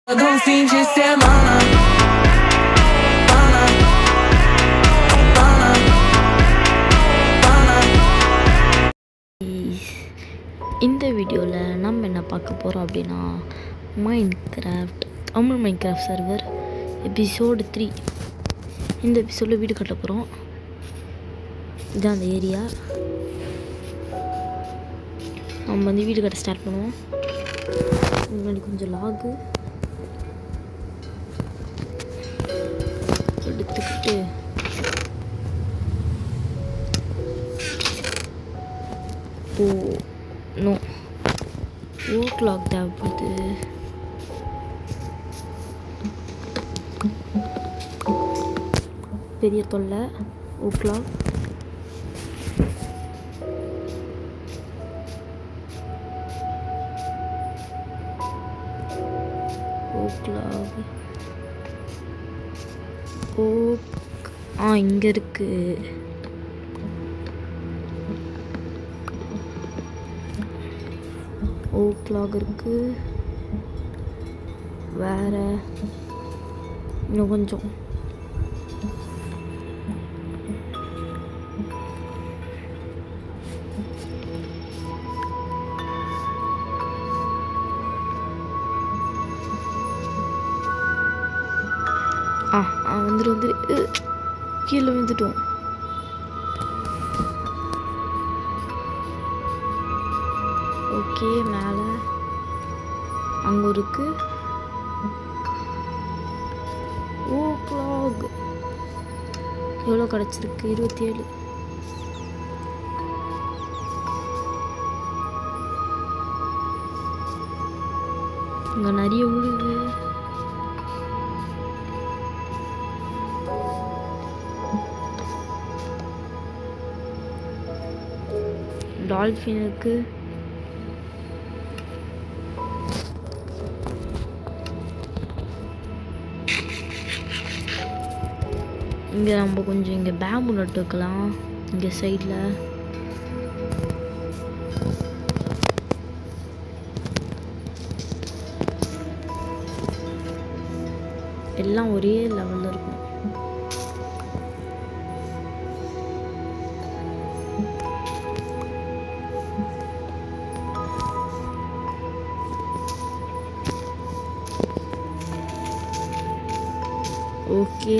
Algum fim de semana. Pana, pana, pana. இந்த வீடியோவில் நம்ம என்ன பார்க்க போகிறோம் அப்படின்னா Minecraft Tamil Minecraft server episode 3. இந்த எபிசோடில் வீடு கட்ட போகிறோம். இதுதான் அந்த ஏரியா. நம்ம வந்து வீடு கட்ட ஸ்டார்ட் பண்ணுவோம். முன்னாடி கொஞ்சம் லாகு எடுத்துக்கிட்டு நோ ஓ கிளாக் தேவைப்படுது. பெரிய தொல்லை ஓ கிளாக். இங்கே இருக்கு. ஓ கிளாக் இருக்கு. வேற இன்னும் கொஞ்சம் வந்துட்டு கீழே விழுந்துட்டோம். ஓகே, மேலே அங்கே இருக்கு ஓ கிளாக். எவ்வளோ கிடச்சிருக்கு? 27. இங்கே நிறைய விழுது. டால்ஃபின் இருக்கு. இங்கே நம்ம கொஞ்சம் இங்கே பேம்பு நட்டு வைக்கலாம். இங்கே சைடில் எல்லாம் ஒரே லெவலில் இருக்கும். ஓகே,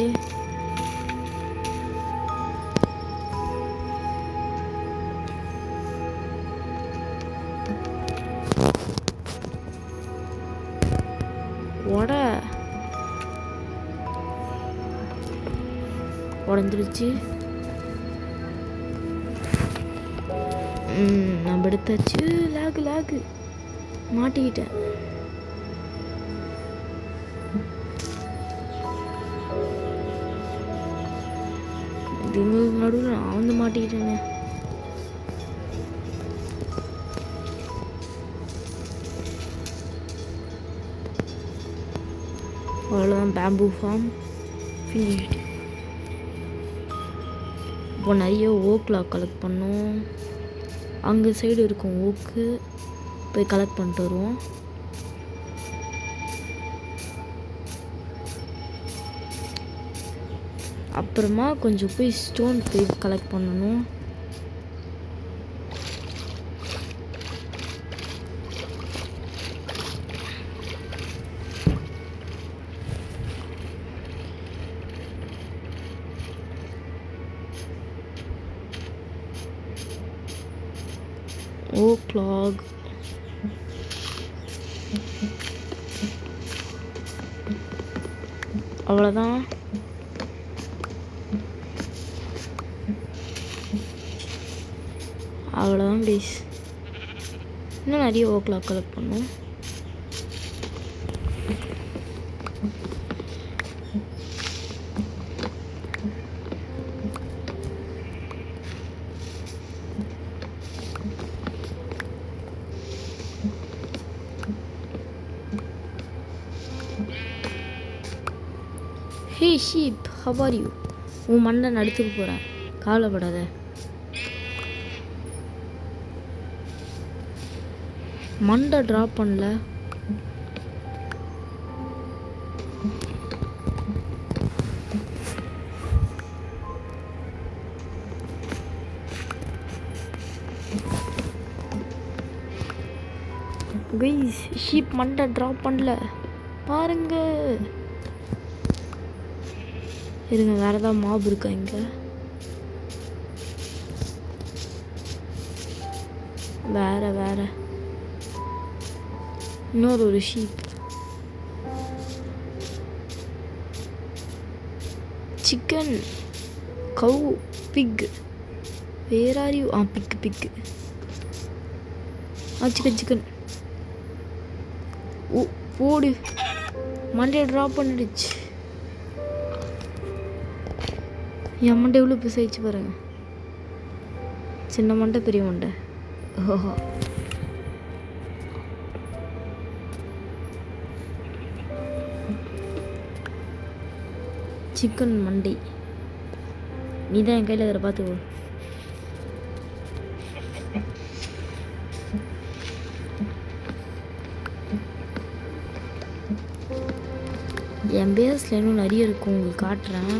உடஞ்சிருச்சு. நம்ம எடுத்தாச்சு. லாகு மாட்டிக்கிட்டேன். நடுவில் நான் வந்து மாட்டிக்கிட்டேங்க. அவ்வளோதான், பேம்பூ ஃபார்ம் ஃபினிஷ்டு. இப்போ நிறைய ஓக்லாம் கலெக்ட் பண்ணோம். அங்கே சைடு இருக்கும் ஓக்கு, போய் கலெக்ட் பண்ணிட்டு வருவோம். அப்புறமா கொஞ்சம் போய் ஸ்டோன் போய் கலெக்ட் பண்ணணும். ஓ கிளாக் அவ்வளோதான். அவ்வளோதான் ப்ளீஸ். இன்னும் நிறைய ஓ கிளாக் கலெக்ட் பண்ணும். ஹே ஷீப், ஹவ் ஆர் யூ? உன் மண்ணை நடுத்துக்கு போகிறேன், கவலைப்படாத. மண்டை ட்ராப் பண்ணல. கைஸ் ஷீப் மண்டை ட்ராப் பண்ணல பாருங்க. இருங்க வேறு ஏதாவது மாப் இருக்கா இங்கே? வேற இன்னொரு sheep. Chicken, cow, pig. Where are you? Pig. Chicken. ஓ போடு, மண்டையை ட்ராப் பண்ணிடுச்சு. என் மண்டை எவ்வளோ பெருசாகிடுச்சு பாருங்க. சின்ன மண்டை பெரிய மண்டை. ஓஹோ சிக்கன் மண்டை நீ தான் என் கையில் அதில் பார்த்துக்கோ. என் பேஸில் இன்னும் நிறைய இருக்கும், உங்களுக்கு காட்டுறேன்.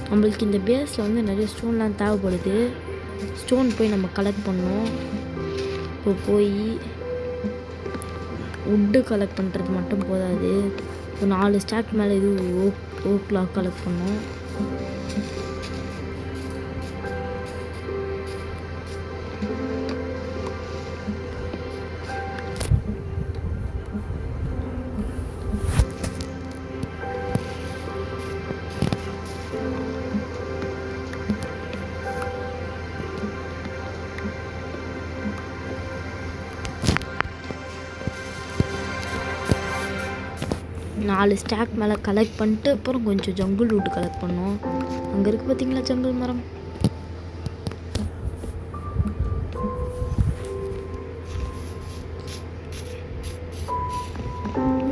நம்மளுக்கு இந்த பேஸில் வந்து நிறைய ஸ்டோன்லாம் தேவைப்படுது. ஸ்டோன் போய் நம்ம கலெக்ட் பண்ணோம். இப்போ போய் வுட்டு கலெக்ட் பண்ணுறது மட்டும் போதாது, ஒரு 4 ஸ்டாக் மேலே இது ஓக்லாம் கலெக்ட் பண்ணோம். நாலு ஸ்டாக் மேலே கலெக்ட் பண்ணிட்டு அப்புறம் கொஞ்சம் ஜங்குள் ரூட் கலெக்ட் பண்ணோம். அங்கே இருக்குது பார்த்தீங்களா ஜங்குள் மரம்.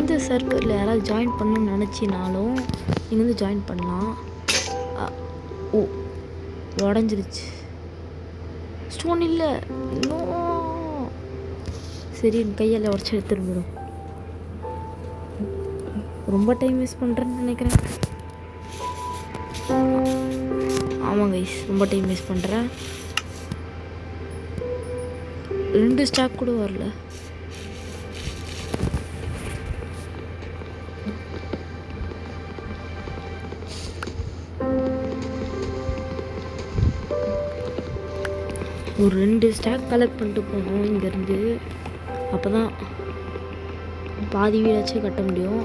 இந்த சர்வரில் யாராவது ஜாயின் பண்ணணும்னு நினச்சினாலும் நீங்கள் வந்து ஜாயின் பண்ணலாம். ஓ உடஞ்சிருச்சு. ஸ்டோன் இல்லை. சரி என் கையால் உடச்சி எடுத்துட்டு போயிடும். ரொம்ப டைம் வேஸ்ட் பண்ணுறேன்னு நினைக்கிறேன். ஆமாம் கைஸ், ரொம்ப டைம் வேஸ்ட் பண்ணுறேன். 2 ஸ்டாக் கூட வரல. ஒரு 2 ஸ்டாக் கலெக்ட் பண்ணிட்டு போகணும் இங்கேருந்து. அப்போ தான் பாதி வீடாச்சும் கட்ட முடியும்.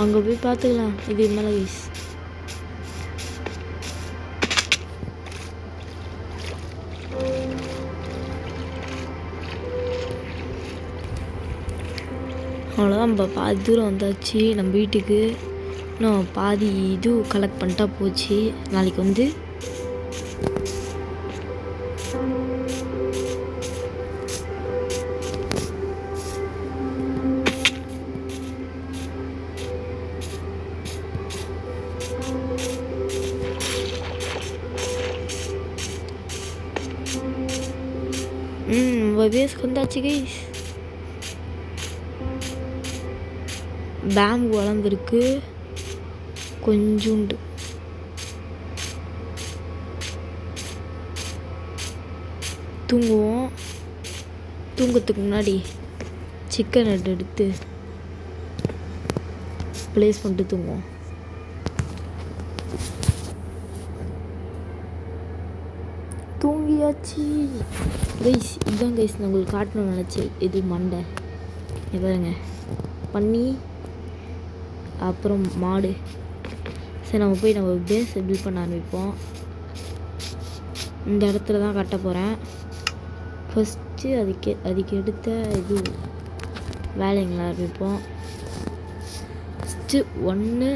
அங்கே போய் பார்த்துக்கலாம். இது மேலே கைஸ் அவ்வளோதான். நம்ம பாதி தூரம் வந்தாச்சு நம்ம வீட்டுக்கு. இன்னும் பாதி இது கலெக்ட் பண்ணிட்டா போச்சு. நாளைக்கு வந்து பேஸ்க்கு வந்தாச்சு கைஸ். பேம்பு வளர்ந்துருக்கு கொஞ்சோண்டு. தூங்குவோம். தூங்கத்துக்கு முன்னாடி சிக்கன் எடுத்து ப்ளேஸ் பண்ணிட்டு தூங்குவோம். தூங்கியாச்சு கைஸ். இதுதான் கைஸ் நான் உங்களுக்கு காட்டணும்னு நினச்சேன். இது மண்டை பாருங்க, பண்ணி அப்புறம் மாடு. சரி நம்ம போய் நம்ம பேஸ் பில்ட் பண்ண ஆரம்பிப்போம். இந்த இடத்துல தான் கட்ட போகிறேன். ஃபஸ்ட்டு அதுக்கு எடுத்த இது வேலைங்களை ஆரம்பிப்போம். ஃபஸ்ட்டு 1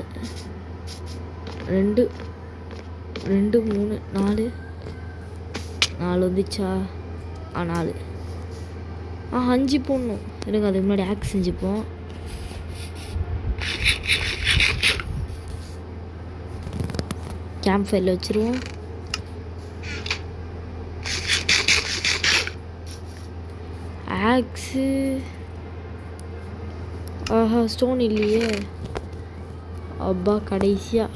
2 3 4 வந்துச்சா? 4 5 போடணும். எனக்கு அதுக்கு முன்னாடி ஆக்ஸ் செஞ்சுப்போம். கேம்ப் ஃபயரில் வச்சுருவோம். ஆக்ஸு ஆஹா ஸ்டோன் இல்லையே. அப்பா கடைசியாக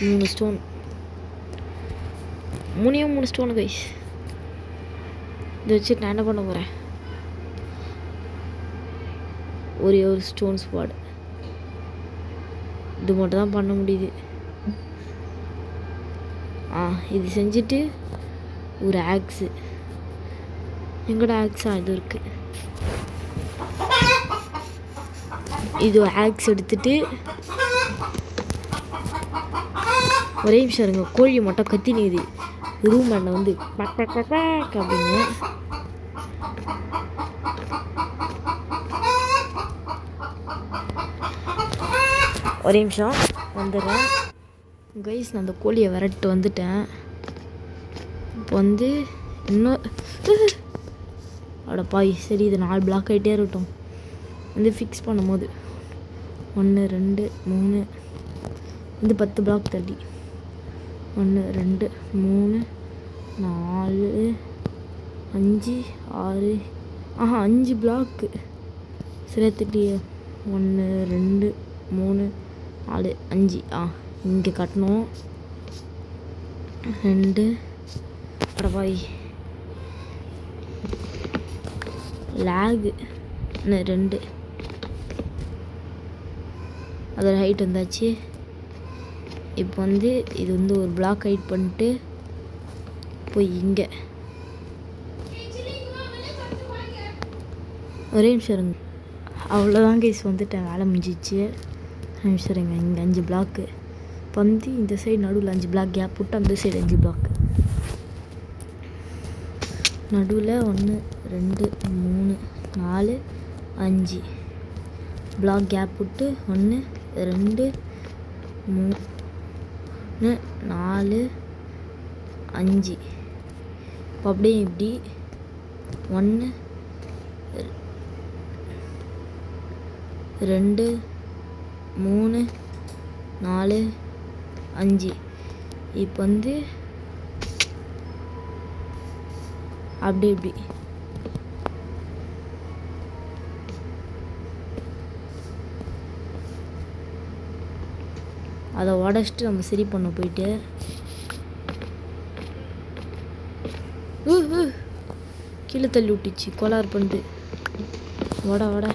3 ஸ்டோன். 3 stone guys. இதை வச்சுட்டு நான் என்ன பண்ண போகிறேன்? ஒரே ஒரு ஸ்டோன் ஸ்பாட். இது மட்டும் தான் பண்ண முடியுது. இது செஞ்சுட்டு ஒரு ஆக்ஸு. எங்கட ஆக்ஸா இது இருக்குது. இது ஆக்ஸ் எடுத்துட்டு ஒரே நிமிஷம் இருங்க. கோழி மட்டும் கத்தினுது ரூம் மேல வந்து அப்படின்னு. ஒரே நிமிஷம் வந்துடுறேன் கைஸ். நான் அந்த கோழியை விரட்டு வந்துட்டேன். இப்போ வந்து இன்னும் பாய் சரி இது 4 பிளாக் ஆகிட்டே இருக்கட்டும். வந்து ஃபிக்ஸ் பண்ணும் போது 1 2 3 வந்து 10 பிளாக் தள்ளி 1 2 3 4 5 6 5 பிளாக்கு சரியா திட்டியே. 1 2 3 4 5 இங்கே கட்டணும். 2 பாய் லேகு 2 அதோட ஹைட் வந்தாச்சு. இப்போ வந்து இது வந்து ஒரு பிளாக் ஹைட் பண்ணிட்டு போய் இங்கே ஒரே நிமிஷம் இருங்க. அவ்வளோதான் கைஸ் வந்துட்டேன். வேலை முடிஞ்சிச்சு. நிமிஷம் இருங்க. இங்கே 5 பிளாக்கு. இப்போ வந்து இந்த சைடு நடுவில் 5 பிளாக் கேப் விட்டு அந்த சைடு 5 பிளாக் நடுவில் 1 2 3 4 5 பிளாக் கேப் விட்டு 1 2 3 4 5. இப்போ அப்படியே இப்படி 1 2 3 4 5. இப்போ வந்து அப்படி இப்படி அதை உடச்சிட்டு நம்ம சரி பண்ண போயிட்டு கீழே தள்ளி விட்டுச்சு. கோளாறு பண்ணிட்டு வட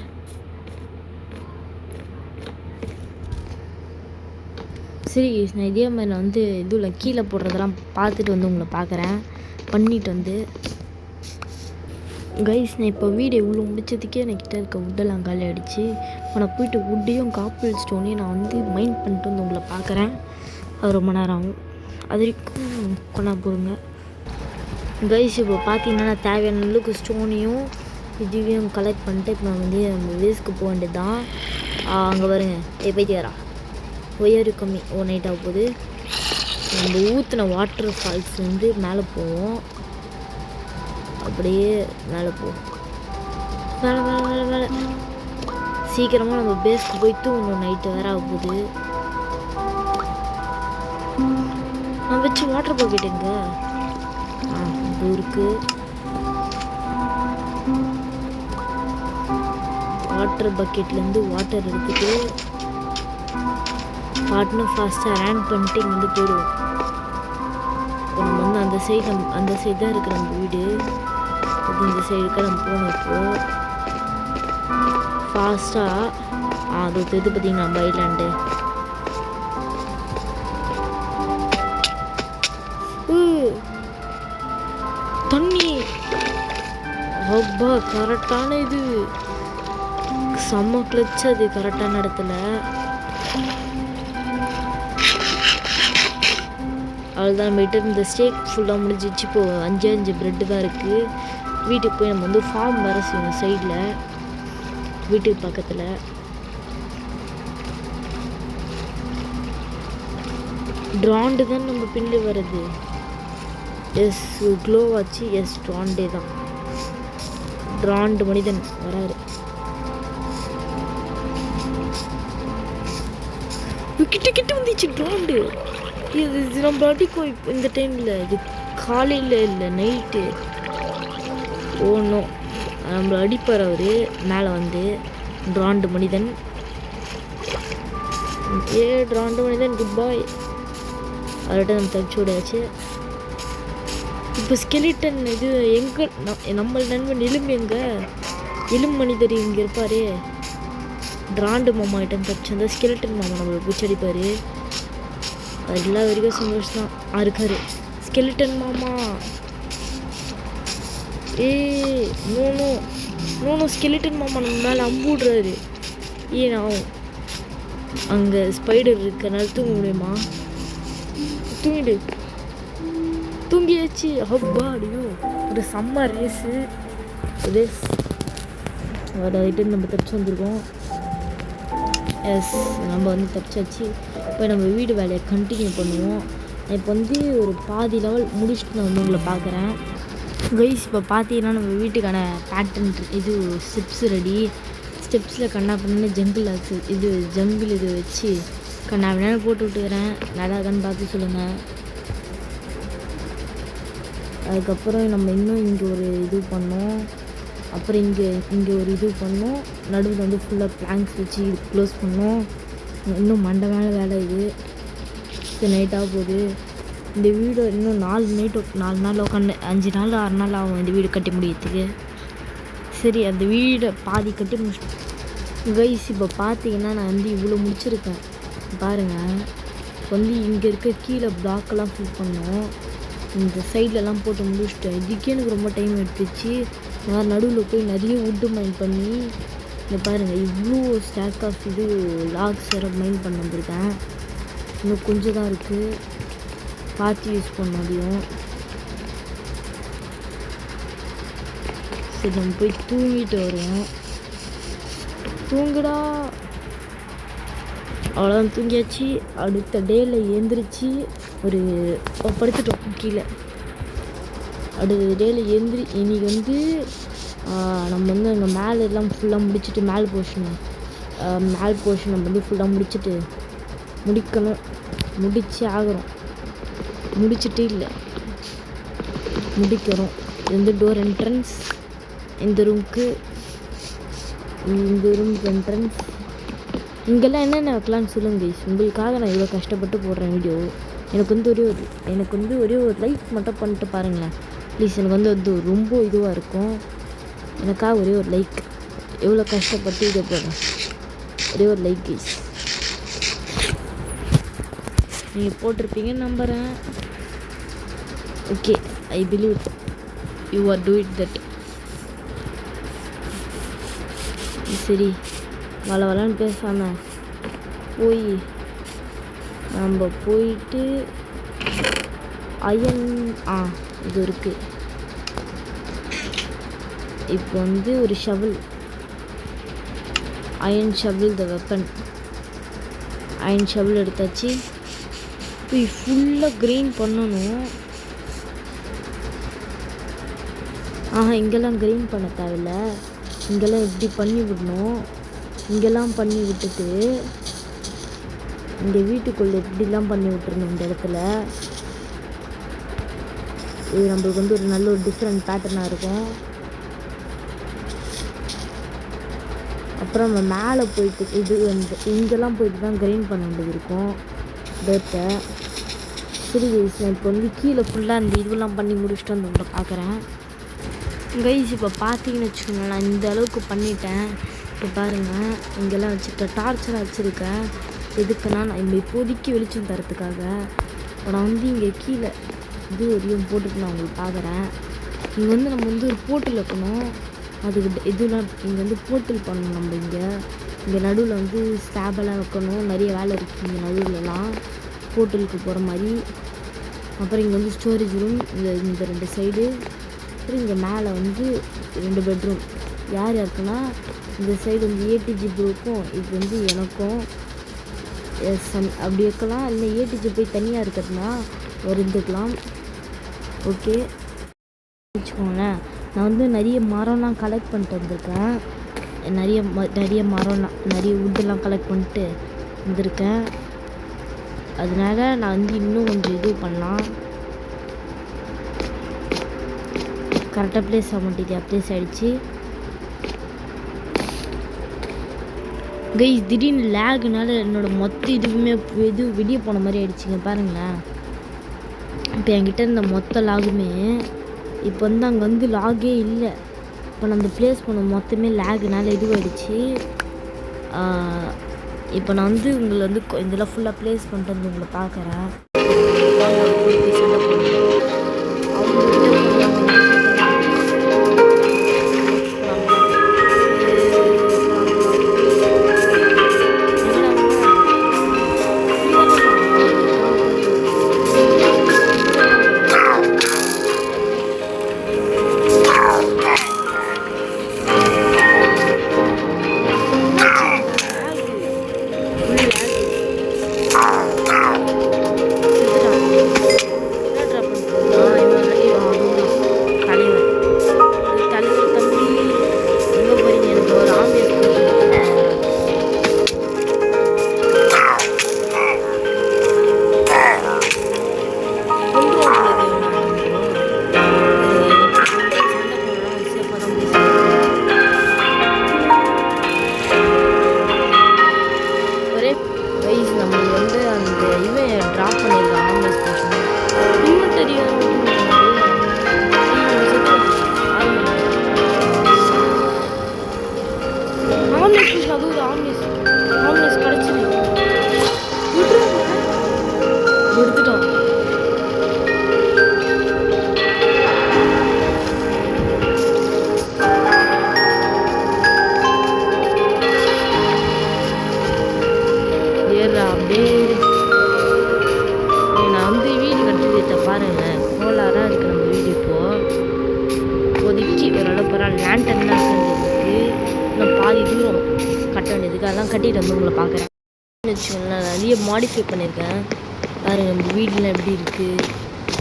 சரி நான் இதே மாதிரி நான் வந்து இதுவில் கீழே போடுறதெல்லாம் பார்த்துட்டு வந்து உங்களை பார்க்குறேன் பண்ணிட்டு வந்து கைஸ். நான் இப்போ வீடியோ இவ்வளோ முடிச்சதுக்கே என்கிட்ட இருக்க வுட்டெல்லாம் காலி ஆகிடுச்சு. இப்போ நான் போயிட்டு வுட்டையும் காப்பிள் ஸ்டோனையும் நான் வந்து மைண்ட் பண்ணிட்டு வந்து உங்களை பார்க்குறேன். அது ரொம்ப நேரம் ஆகும். அது வரைக்கும் கொண்டா போடுங்க கைஸ். இப்போ பார்த்தீங்கன்னா நான் தேவையான அளவுக்கு ஸ்டோனையும் இதுவையும் கலெக்ட் பண்ணிட்டு இப்போ நான் வந்து நம்ம வேஸ்க்கு போக வேண்டியது தான். அங்கே வருங்க போய்ட்டு வரா ஒயரு கம்மி ஒரு நைட் ஆக போகுது. நம்ம ஊற்றின வாட்டர் ஃபால்ஸ் வந்து மேலே போவோம். அப்படியே மேலே போவோம். மேலே சீக்கிரமாக நம்ம பேஸ்க்கு போய் தூங்கணும். நைட்டு வேற ஆக போகுது. நான் வச்சு வாட்டர் பாக்கெட்டுங்க இது இருக்கு. வாட்டர் பக்கெட்லேருந்து வாட்டர் எடுத்துட்டு பாட்னு ஃபாஸ்ட்டாக ரன் பண்ணிட்டு இங்கே வந்து போயிடுவோம். இப்போ நம்ம வந்து அந்த சைடு தான் இருக்கிற நம்ம வீடு. அது இந்த சைடுக்கு நம்ம போகணும். இப்போது ஃபாஸ்ட்டாக அது இது பார்த்திங்கன்னா நம்ம ஐலாண்டு தண்ணி ரொம்ப கரெக்டான இது செம்ம கிளச்சு. அது கரெக்டான இடத்துல அவ்வளோதான். நம்மகிட்ட இந்த ஸ்டேக் ஃபுல்லாக முடிஞ்சிச்சு. இப்போது 5 ப்ரெட்டு தான் இருக்குது. வீட்டுக்கு போய் நம்ம வந்து ஃபார்ம் வேறு செய்யணும் சைடில் வீட்டுக்கு பக்கத்தில். ட்ராண்டு தான் நம்ம பின்னி வருது. எஸ் க்ளோ ஆச்சு. எஸ் ட்ராண்டே தான். ட்ராண்டு மனிதன் வராரு. கிட்ட வந்துச்சு ட்ராண்டு. இது நம்ம அடிக்கும் இப்போ இந்த டைமில். இது காலையில் இல்லை நைட்டு. ஓடணும் நம்மளை அடிப்பார் அவர் மேலே வந்து. ட்ராண்டு மனிதன். ட்ராண்டு மனிதன் குட் பாய். அவர்கிட்ட நம்ம தப்பிச்சு விடாச்சு. இப்போ ஸ்கெலிட்டன் இது எங்கே நம்ம நண்பன் எலும்பு மனிதர் இங்கே இருப்பார். ட்ராண்டு மாமா கிட்ட தப்பிச்சு அந்த ஸ்கெலிட்டன் மாமா நம்மளை பிடிச்சடிப்பார். அது எல்லா வரைக்கும் சந்தோஷம் தான் இருக்காரு ஸ்கெலிட்டன் மாமா. நோ ஸ்கெலிட்டன் மாமா நம்ம மேலே அம்புடுறாரு. நான் அங்கே ஸ்பைடர் இருக்கனால தூங்க முடியுமா? தூங்கியாச்சு. ஹப்பா அடியும் ஒரு செம்ம ரேஸு. வராகிட்டு நம்ம தப்பிச்சு வந்திருக்கோம். எஸ், நம்ம வந்து தப்பிச்சாச்சு. இப்போ நம்ம வீடு வேலையை கண்டினியூ பண்ணுவோம். இப்போ வந்து ஒரு பாதி லெவல் முடிச்சுட்டு நான் வந்து உங்களை பார்க்குறேன் கைஸ். இப்போ பார்த்தீங்கன்னா நம்ம வீட்டுக்கான பேட்டர்ன் இது ஸ்டெப்ஸ் ரெடி. ஸ்டெப்ஸில் கண்ணா பண்ணு ஜங்கிள் இது வச்சு கண்ணா வேணாலும் போட்டு விட்டுக்கிறேன். நல்லா இருக்கான்னு பார்த்து சொல்லுங்கள். அதுக்கப்புறம் நம்ம இன்னும் இங்கே ஒரு இது பண்ணோம். அப்புறம் இங்கே ஒரு இது பண்ணோம். நடுவில் வந்து ஃபுல்லாக பிளாங்க்ஸ் வச்சு க்ளோஸ் பண்ணோம். இன்னும் மண்டை மேலே வேலை இது நைட்டாக போகுது. இந்த வீடு இன்னும் 4 நாள் உட்காந்து 5 நாள் 6 நாள் ஆகும் இந்த வீடு கட்டி முடியறதுக்கு. சரி, அந்த வீடை பாதி கட்டி முடிச்சு கைஸ். இப்போ பார்த்தீங்கன்னா நான் வந்து இவ்வளோ முடிச்சிருக்கேன் பாருங்கள். வந்து இங்கே இருக்க கீழே பிளாக்கெல்லாம் ஃபில் பண்ணோம். இந்த சைட்லலாம் போட்டு முடிச்சிட்டேன். இதுக்கே எனக்கு ரொம்ப டைம் எடுத்துச்சு. நான் நடுவில் போய் நிறைய வுட்டு மைண்ட் பண்ணி இங்கே பாருங்கள் இவ்வளோ ஸ்டாக் ஆஃப் இது லாக்ஸ் வேறு மைண்ட் பண்ண வந்திருக்கேன். இன்னும் கொஞ்சம் தான் இருக்குது, பார்த்து யூஸ் பண்ண முடியும். சரி, நம்ம போய் தூங்கிட்டு வருவோம். தூங்குடா. அவ்வளோதான், தூங்கியாச்சு. அடுத்த டேயில் எழுந்திரிச்சு படுத்துட்டோம் கீழே. அடுத்த டேயில் இன்றைக்கி வந்து நம்ம வந்து அங்கே மேலே எல்லாம் ஃபுல்லாக முடிச்சுட்டு மேல் போர்ஷன் நம்ம வந்து ஃபுல்லாக முடிக்கணும். முடிச்சு ஆகிறோம். முடிச்சுட்டு இல்லை முடிக்கிறோம். இது வந்து டோர் என்ட்ரன்ஸ். இந்த ரூமுக்கு என்ட்ரன்ஸ். இங்கெல்லாம் என்னென்ன வைக்கலான்னு சொல்லுங்க கைஸ். உங்களுக்காக நான் இவ்வளோ கஷ்டப்பட்டு போடுறேன் வீடியோ. எனக்கு வந்து ஒரே ஒரு லைக் மட்டும் பண்ணிட்டு பாருங்களேன் ப்ளீஸ். எனக்கு வந்து அது ரொம்ப இதுவாக இருக்கும். எனக்காக ஒரே ஒரு லைக். எவ்வளோ கஷ்டப்பட்டு இதை போடுறேன். ஒரே ஒரு லைக் கைஸ். நீங்கள் போட்டிருப்பீங்கன்னு நம்புகிறேன். Okay, I believe you are do it that. சரி, வளன்னு பேசாமல் நம்ம போயிட்டு இது இருக்குது. இப்போ வந்து ஒரு shovel, iron shovel, the weapon. Iron shovel எடுத்தாச்சு. இப்போ ஃபுல்லாக கிரைண்ட் பண்ணணும். இங்கெல்லாம் கிரைண்ட் பண்ண தேவையில்லை. இங்கெல்லாம் இப்படி பண்ணி விடணும். இங்கெல்லாம் பண்ணி விட்டுட்டு இந்த வீட்டுக்குள்ளே இப்படிலாம் பண்ணி விட்டுருணும். இந்த இடத்துல இது நம்மளுக்கு வந்து ஒரு நல்ல ஒரு டிஃப்ரெண்ட் பேட்டர்னாக இருக்கும். அப்புறம் நம்ம மேலே போயிட்டு இது வந்து இங்கெல்லாம் போயிட்டு தான் கிரைண்ட் பண்ண வேண்டியது இருக்கும் டேட்டை. சரி கைஸ், நான் இப்போ வந்து கீழே ஃபுல்லாக இந்த இதுவெல்லாம் பண்ணி முடிச்சுட்டு வந்து உங்களை பார்க்குறேன் கைஸ். இப்போ பார்த்தீங்கன்னு வச்சுக்கோங்க, நான் இந்த அளவுக்கு பண்ணிட்டேன். இப்போ பாருங்கள், இங்கெல்லாம் வச்சுருக்கேன், டார்ச்சராக வச்சுருக்கேன். எதுக்குன்னா நான் இப்போதைக்கு வெளிச்சம் தரத்துக்காக. இப்போ நான் வந்து இங்கே கீழே இது வரையும் போட்டுட்டு நான் உங்களுக்கு பார்க்குறேன். இங்கே வந்து நம்ம வந்து ஒரு போர்ட்டல் வைக்கணும். அதுக்கு இதெல்லாம் இங்கே வந்து போர்ட்டல் பண்ணணும். நம்ம இங்கே நடுவில் வந்து ஸ்டாபெல்லாம் வைக்கணும். நிறைய வேலை இருக்குது இங்கே நடுவில்லாம் போர்ட்டலுக்கு போகிற மாதிரி. அப்புறம் இங்கே வந்து ஸ்டோரேஜ் ரூம், இந்த 2 சைடு. அப்புறம் இங்கே மேலே வந்து 2 பெட்ரூம். யாருக்குன்னா இந்த சைடு வந்து ஏடிஜி ப்ரோக்கும் இது வந்து எனக்கும் அப்படி இருக்கலாம். இல்லை ஏடிஜி போய் தனியாக இருக்கிறதுனா இருந்துக்கலாம். ஓகே வச்சுக்கோங்களேன். நான் வந்து நிறைய மரம்லாம் கலெக்ட் பண்ணிட்டு வந்திருக்கேன். நிறைய மரம்லாம் நிறைய வுட்டெல்லாம் கலெக்ட் பண்ணிட்டு வந்திருக்கேன். அதனால நான் வந்து இன்னும் கொஞ்சம் இது பண்ணலாம். கரெக்டாக ப்ளேஸ் ஆக மாட்டேங்குது. ப்ளேஸ் ஆகிடுச்சு. கைஸ் திடீர்னு லேகுனால என்னோட மொத்த இதுவுமே வெளியே போன மாதிரி ஆயிடுச்சுங்க பாருங்களேன். இப்போ என்கிட்ட இருந்த மொத்த லாகுமே இப்போ வந்து அங்கே வந்து லாகே இல்லை. இப்போ நான் அந்த ப்ளேஸ் பண்ண மொத்தமே லேகுனால இதுவாகிடுச்சு. இப்போ நான் வந்து உங்களை வந்து இதெல்லாம் ஃபுல்லாக ப்ளேஸ் பண்ணிட்டு வந்து உங்களை பார்க்குறேன். நான் வந்து வீடு கட்டுறத பாருங்க, கோலாராக இருக்குது நம்ம வீடு. இப்போதைக்கு ஓரளவு பரவாயில்ல. லேண்டன் தான் இருக்குது, இன்னும் பாதி தூரம் கட்ட வேண்டியதுக்கு அதெல்லாம் கட்டிட்டு வந்து உங்களை பார்க்குறேன் வச்சுக்கோங்களேன். நான் நிறைய மாடிஃபை பண்ணியிருக்கேன் பாருங்கள். நம்ம வீடெலாம் எப்படி இருக்குது,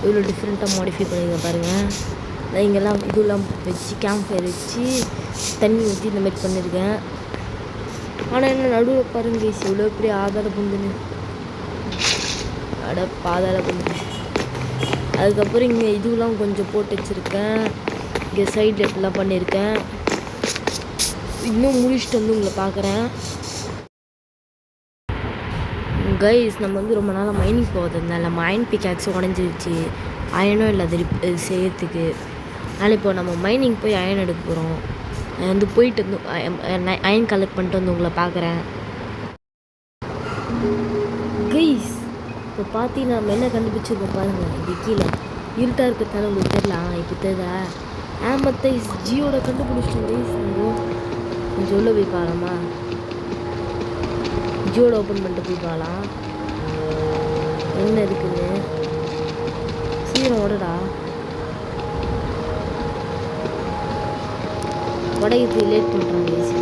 இவ்வளோ டிஃப்ரெண்ட்டாக மாடிஃபை பண்ணியிருக்கேன் பாருங்கள். நான் இங்கெல்லாம் இதெல்லாம் வச்சு கேம்ப் ஃபயர் வச்சு தண்ணி ஊற்றி இந்த மாதிரி பண்ணியிருக்கேன். ஆனால் என்ன நடுவில் பாருங்க இவ்வளோ பெரிய ஆதார புந்துன்னு பாதாள புந்து. அதுக்கப்புறம் இங்கே இதுவெலாம் கொஞ்சம் போட்டு வச்சுருக்கேன். இங்கே சைடில் இப்படிலாம் பண்ணியிருக்கேன். இன்னும் முடிச்சுட்டு வந்து உங்களை பார்க்குறேன். கைஸ் நம்ம வந்து ரொம்ப நாளாக மைனிங் போகிறதுனால நம்ம அயன் பிக்காக்ஸும் உடஞ்சிருச்சு, அயனும் இல்லை அது செய்யறதுக்கு. அதனால் இப்போ நம்ம மைனிங் போய் அயன் எடுக்க போகிறோம். வந்து போயிட்டு வந்து அயன் கலெக்ட் பண்ணிட்டு வந்து உங்களை பார்க்குறேன். கைஸ் இப்போ பார்த்தீங்கன்னா நம்ம என்ன கண்டுபிடிச்சிருக்கோம் பாருங்கள். இது கீழே இருட்டாக இருக்கிறதால உங்களுக்கு தெரியலாம். இப்போ தெரியல ஆமத்தைஸ் ஜியோட கண்டுபிடிச்சிட்டோம் கைஸ். கொஞ்சம் உள்ள போய் பார்க்கலாமா? ஜியோட ஓப்பன் பண்ணிட்டு போய் பார்க்கலாம் என்ன இருக்குன்னு. சீக்கிரம் ஓடடா, உடையத்து லேட் பண்ணுறாங்க கைஸ்.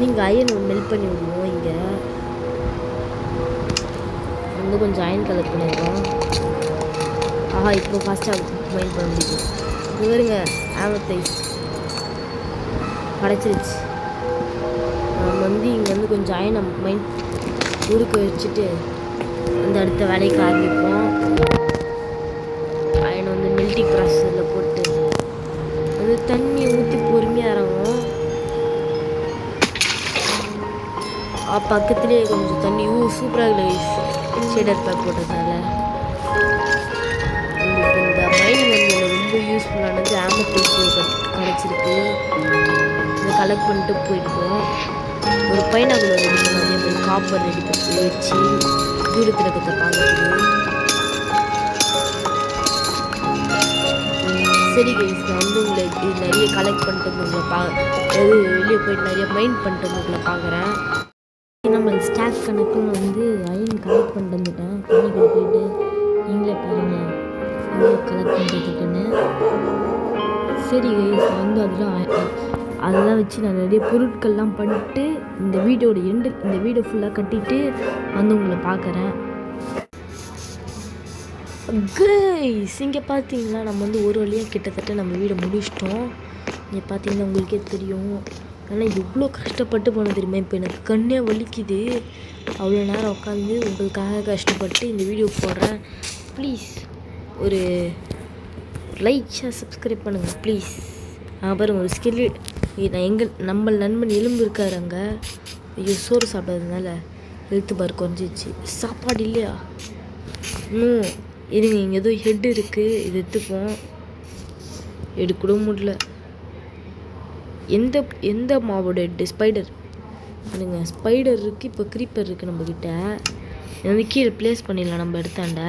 இங்கே அயன் மெல்ட் பண்ணி விடுவோம். இங்கே வந்து கொஞ்சம் அயன் கலெக்ட் பண்ணிடுறோம். இப்போ ஃபாஸ்ட்டாக மைண்ட் பண்ண முடியும். இது வருங்க ஆமத்தைஸ் கிடச்சிருச்சு. நம்ம வந்து இங்கே வந்து கொஞ்சம் அயனை மைண்ட் உருக்க வச்சுட்டு அந்த அடுத்த வேலைக்கு ஆரம்பிப்போம். அயனை வந்து மெல்டிங் ப்ராசஸில் போட்டு அது தண்ணியை ஊற்றி பொறுமையாக இறங்கும். பக்கத்துலேயே கொஞ்சம் தண்ணி சூப்பராக இல்லை ஷேடர் பேக் போட்டதுனால. இந்த மைனிங் வந்து ரொம்ப யூஸ்ஃபுல்லானது. ஆமத்தைஸ் கிடச்சிருக்கு. இதை கலெக்ட் பண்ணிட்டு போயிடுவோம். ஒரு பைனாகுலர் ரெடி பண்ண, அதே மாதிரி காப்பர் ரெடி பண்ணி வச்சு தூரத்தில் இருக்கிறத பார்க்குறது. சரி கைஸ், நான் வந்து உங்களை நிறைய கலெக்ட் பண்ணிட்டு உங்களை வெளியே போயிட்டு நிறைய மைண்ட் பண்ணிட்டு உங்களை பார்க்குறேன். நம்ம ஸ்டாக் கணக்குன்னு வந்து அயன் கலெக்ட் பண்ணிட்டு வந்துட்டேன். தண்ணிக்குள்ளே போயிட்டு நீங்களே பாருங்கள் எவ்வளோ கலெக்ட் பண்ணுறதுக்குன்னு. சரி கைஸ், வந்து அதெல்லாம் வச்சு நான் நிறைய பொருட்கள்லாம் பண்ணிட்டு இந்த வீடியோ ஃபுல்லாக கட்டிட்டு வந்து உங்களை பார்க்குறேன். கைஸ் இங்கே பார்த்தீங்களா, நம்ம வந்து ஒரு வழியாக கிட்டத்தட்ட நம்ம வீடை முடிச்சிட்டோம். இங்கே பார்த்தீங்கன்னா உங்களுக்கே தெரியும். ஆனால் எவ்வளோ கஷ்டப்பட்டு போன தெரியுமா. இப்போ எனக்கு கண்ணே வலிக்குது. அவ்வளோ நேரம் உட்காந்து உங்களுக்காக கஷ்டப்பட்டு இந்த வீடியோ போடுறேன். ப்ளீஸ் ஒரு லைக் ஷேர் சப்ஸ்கிரைப் பண்ணுங்கள் ப்ளீஸ். பாருங்கள் ஒரு ஸ்கில் நான் நம்ம நண்பன் எலும்பு இருக்காரு அங்கே. ஐயோ சோறு சாப்பிடாததுனால ஹெல்த் பார் குறைஞ்சிச்சு. சாப்பாடு இல்லையா? இன்னும் இருங்க, இங்கே ஏதோ ஹெட் இருக்குது, இது எடுத்துப்போம். எடுக்கூட முடியல. எந்த மாவோட ஹெட்டு? ஸ்பைடர். இல்லைங்க, ஸ்பைடர் இருக்குது, இப்போ க்ரீப்பர் இருக்குது நம்மக்கிட்ட. இது வந்து கீழே ப்ளேஸ் பண்ணிடலாம் நம்ம எடுத்தாண்ட.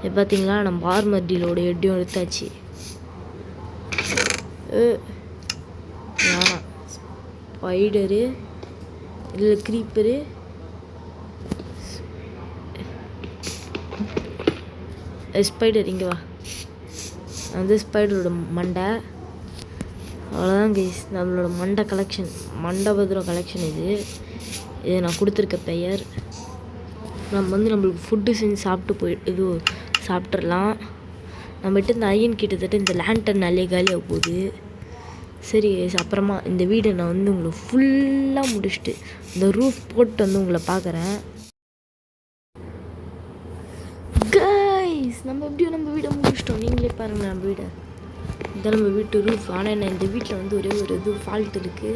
இது பார்த்தீங்களா, நம்ம ஆர்மர் டீலோட ஹெட்டையும் எடுத்தாச்சு. வேணாம், ஸ்பைடரு இல்லை க்ரீப்பரு. ஸ்பைடர் இங்கே வா. வந்து ஸ்பைடரோட மண்டை. அவ்வளோதான் கைஸ், நம்மளோட மண்டை கலெக்ஷன், மண்டபத்திரம் கலெக்ஷன். இது நான் கொடுத்துருக்க பெயர். நம்ம வந்து நம்மளுக்கு ஃபுட்டு செஞ்சு சாப்பிட்டு சாப்பிட்றலாம். நம்மகிட்ட இந்த அயன் கிட்டத்தட்ட இந்த லேண்டன் நல்லே காலியாக போகுது. சரி கைஸ், அப்புறமா இந்த வீடை நான் வந்து உங்களை ஃபுல்லாக முடிச்சுட்டு இந்த ரூஃப் போட்டு வந்து உங்களை பார்க்குறேன். கைஸ், நம்ம எப்படியோ நம்ம வீடை முடிச்சிட்டோம். நீங்களே பாருங்கள் நம்ம வீடை. இதான் நம்ம வீட்டு ரூஃப். ஆனால் என்ன, இந்த வீட்டில் வந்து ஒரே ஒரு ஃபால்ட் இருக்குது.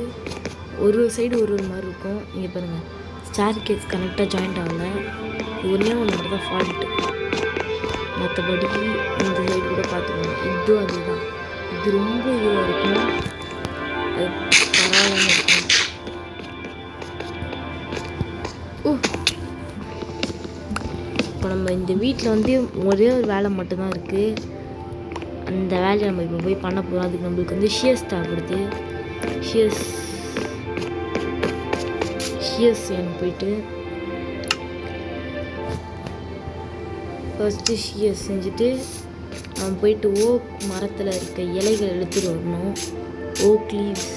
ஒரு சைடு ஒரு மாதிரி இருக்கும். இங்கே பாருங்கள், ஸ்டேர் கேஸ் கனெக்டாக ஜாயிண்ட் ஆகலை. ஒன்றே ஒன்று தான் ஃபால்ட்டு. மற்றபடி இந்த சைடு கூட பார்த்துக்கணும். இதுவும் அதுதான். இது ரொம்ப இதுவாக இருக்கும், அது பரவாயில்லாமல் இருக்கும். இப்போ நம்ம இந்த வீட்டில் வந்து ஒரே ஒரு வேலை மட்டும்தான் இருக்குது. அந்த வேலையை நம்ம இப்போ போய் பண்ண போகிறோம். அதுக்கு நம்மளுக்கு வந்து ஷியர்ஸ் தேவைப்படுது. ஷியர்ஸ் வேணும். போயிட்டு ஃபஸ்ட்டு ஷியர்ஸ் செஞ்சுட்டு நம்ம போயிட்டு ஓக் மரத்தில் இருக்க இலைகள் எடுத்துகிட்டு வரணும். ஓக் லீவ்ஸ்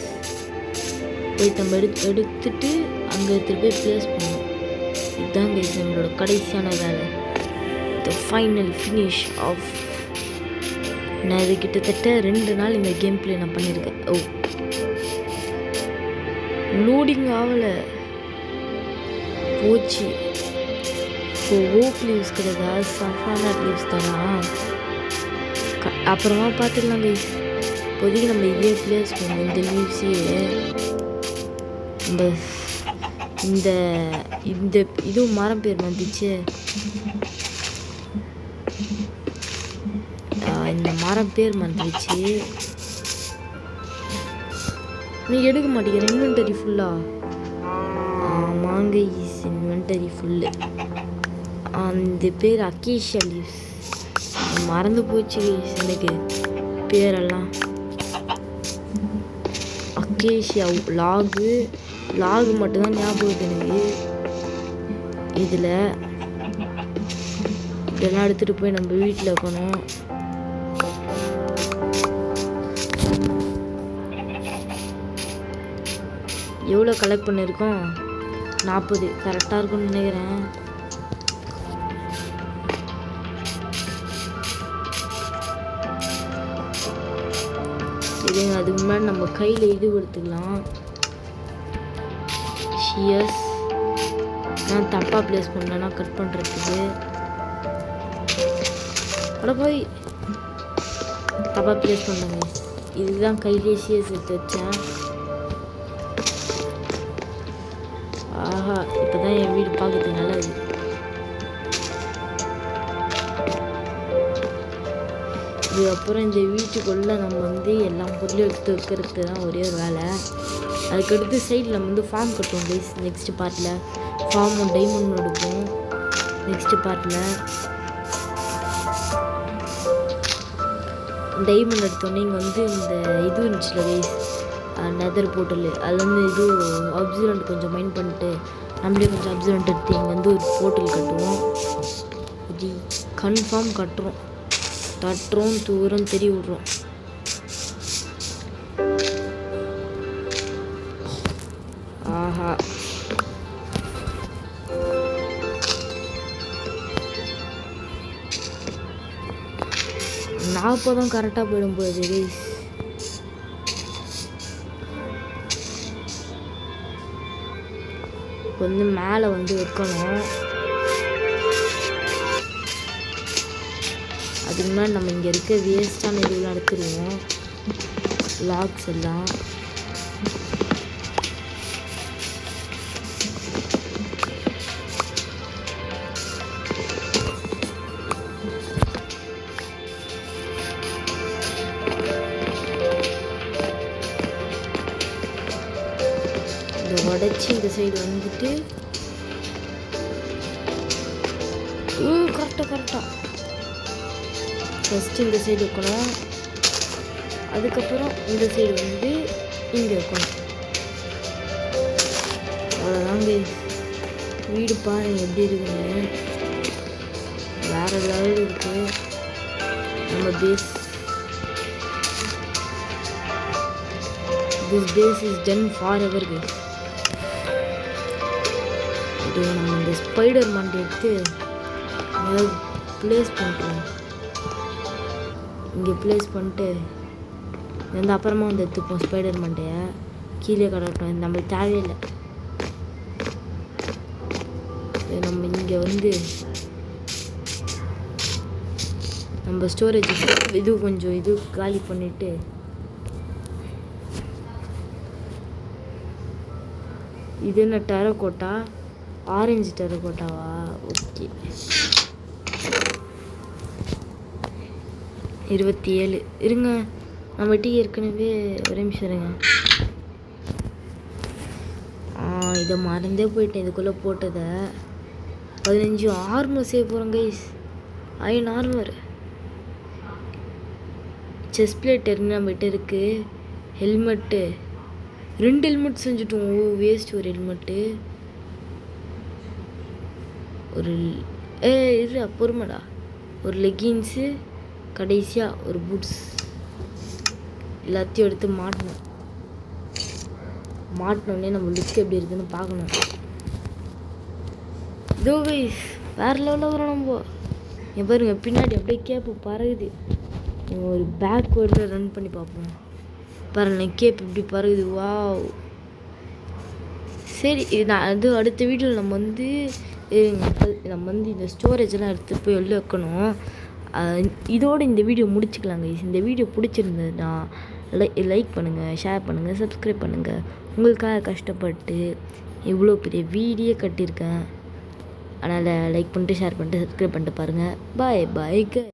போயிட்டு நம்ம எடுத்துட்டு அங்கே எடுத்துகிட்டு போய் ப்ளேஸ் பண்ணணும். இதுதான் கைஸ் நம்மளோட கடைசியான வேலை. The final finish off. நான் இது கிட்டத்தட்ட 2 நாள் இந்த கேம் பிளே நான் பண்ணியிருக்கேன். லோடிங் ஆகலை, போச்சு. இப்போ ஓக் லீவ்ஸ் கிடையாதா, சஃபானாட் லீவ்ஸ் தானா? அப்புறமா பார்த்துக்கலாம் கைஸ். இப்போதைக்கு நம்ம இதே ப்ளேஸ் பண்ணுவோம். இந்த லீவ்ஸே இந்த இதுவும் மரம் பேர் வந்துச்சு. இந்த மரம் பேர் வந்துருச்சு. நீ எடுக்க மாட்டேங்கிற இன்வென்டரி ஃபுல்லா? ஆமாங்க, இன்வென்டரி ஃபுல்லு. அந்த பேர் அக்கேஷியா லீவ்ஸ். மறந்து போச்சு எனக்கு பேரெல்லாம். அக்கேஷியா லாகு மட்டும்தான் ஞாபகம் எனக்கு. இதெல்லாம் எடுத்துகிட்டு போய் நம்ம வீட்டில் இருக்கணும். எவ்வளோ கலெக்ட் பண்ணியிருக்கோம்? 40. கரெக்டாக இருக்கும்னு நினைக்கிறேன். சரிங்க, அதுக்கு முன்னாடி நம்ம கையில் இது எடுத்துக்கலாம். ஷியர்ஸ் நான் தப்பாக ப்ளேஸ் பண்ணேன்னா கட் பண்ணுறதுக்கு. அட போய் தப்பாக ப்ளேஸ் பண்ணாங்க. இதுதான் கையிலே ஷியர்ஸ் எடுத்து வச்சேன். ஆஹா, இப்போ தான் என் வீடு பார்க்கறதுக்கு நல்லா இருக்குது. இதுக்கப்புறம் இந்த வீட்டுக்குள்ளே நம்ம வந்து எல்லா பொருளையும் எடுத்து வைக்கிறது தான் ஒரே ஒரு வேலை. அதுக்கடுத்து சைடில் நம்ம வந்து ஃபார்ம் கட்டுவோம் கைஸ். நெக்ஸ்ட் பார்ட்டில் ஃபார்மும் டைமண்ட் எடுப்போம். நெக்ஸ்ட் பார்ட்டில் டைமண்ட் எடுத்தோடனே இங்கே வந்து இந்த இது இருந்துச்சுல கைஸ், நெதர் போர்ட்டல். அதில் வந்து இது அப்சர்வன்ட் கொஞ்சம் மைண்ட் பண்ணிட்டு நம்மளே கொஞ்சம் அப்சர்வன்ட் எடுத்து இங்கே வந்து ஒரு போர்ட்டல் கட்டுவோம். இது கன்ஃபார்ம் கட்டுறோம். தூரம் தெரிய விட்றோம். ஆஹா, நாற்பதும் கரெக்டாக போயிடும் போகுது கைஸ். வந்து மேலே வந்து வைக்கணும். அதுக்கு முன்னாடி நம்ம இங்கே இருக்க வேஸ்ட்டான இதெல்லாம் எடுத்துருவோம். லாக்ஸ் எல்லாம் இதை உடச்சி இந்த சைடு வந்துட்டு கரெக்டாக ஃபஸ்ட்டு இந்த சைடு வைக்கணும். அதுக்கப்புறம் இந்த சைடு வந்து இங்கே வைக்கணும். அவ்வளோதாங்க. வீடு பாருங்க எப்படி இருக்குன்னு. வேறு லெவல் இருக்குது நம்ம base. This base is done forever guys. இது நம்ம இந்த ஸ்பைடர் மண்டை எடுத்து ஏதாவது ப்ளேஸ் பண்ணுறோம். இங்கே ப்ளேஸ் பண்ணிட்டு வந்து அப்புறமா வந்து எடுத்துப்போம். ஸ்பைடர் மண்டையை கீழே கடட்டோம், நம்மளுக்கு தேவையில்லை. நம்ம இங்கே வந்து நம்ம ஸ்டோரேஜ் இது கொஞ்சம் இது காலி பண்ணிவிட்டு இது என்ன டெரகோட்டா, ஆரஞ்சு டெரகோட்டாவா? ஓகே 27 இருங்க. நம்ம டீ ஏற்கனவே ஒரே நிமிஷம் இருங்க. இதை மறந்தே போயிட்டேன் இதுக்குள்ளே போட்டதை. 15 ஆர்மர் செய்ய போகிறோம் guys. Iron armour. Chest plate நம்மகிட்ட இருக்குது. ஹெல்மெட்டு 2 ஹெல்மெட் செஞ்சுட்டோம். வேஸ்ட் ஒரு ஹெல்மெட்டு. ஒரு இது பொறுமடா. ஒரு லெகின்ஸு, கடைசியாக ஒரு பூட்ஸ். எல்லாத்தையும் எடுத்து மாட்டினோடனே நம்ம லுக் எப்படி இருக்குதுன்னு பார்க்கணும். இதோ கைஸ் வேறு லெவலில் வரும். நம்ம என் பாருங்க பின்னாடி அப்படியே கேப்பு பறகுது. ஒரு பேக்வேர்டில் ரன் பண்ணி பார்ப்போம். பாருங்க கேப் இப்படி பறகுது. வாவ். சரி நான் அடுத்த வீடியோவில் நம்ம வந்து இந்த ஸ்டோரேஜெல்லாம் எடுத்து போய் வெளில வைக்கணும். இதோடு இந்த வீடியோ முடிச்சுக்கலாங்க. இந்த வீடியோ பிடிச்சிருந்ததுன்னா லைக் பண்ணுங்கள், ஷேர் பண்ணுங்கள், சப்ஸ்கிரைப் பண்ணுங்கள். உங்களுக்காக கஷ்டப்பட்டு இவ்வளோ பெரிய வீடியோ கட்டியிருக்கேன். அதனால் லைக் பண்ணிட்டு, ஷேர் பண்ணிட்டு, சப்ஸ்கிரைப் பண்ணிட்டு பாருங்கள். பாய் பாய்.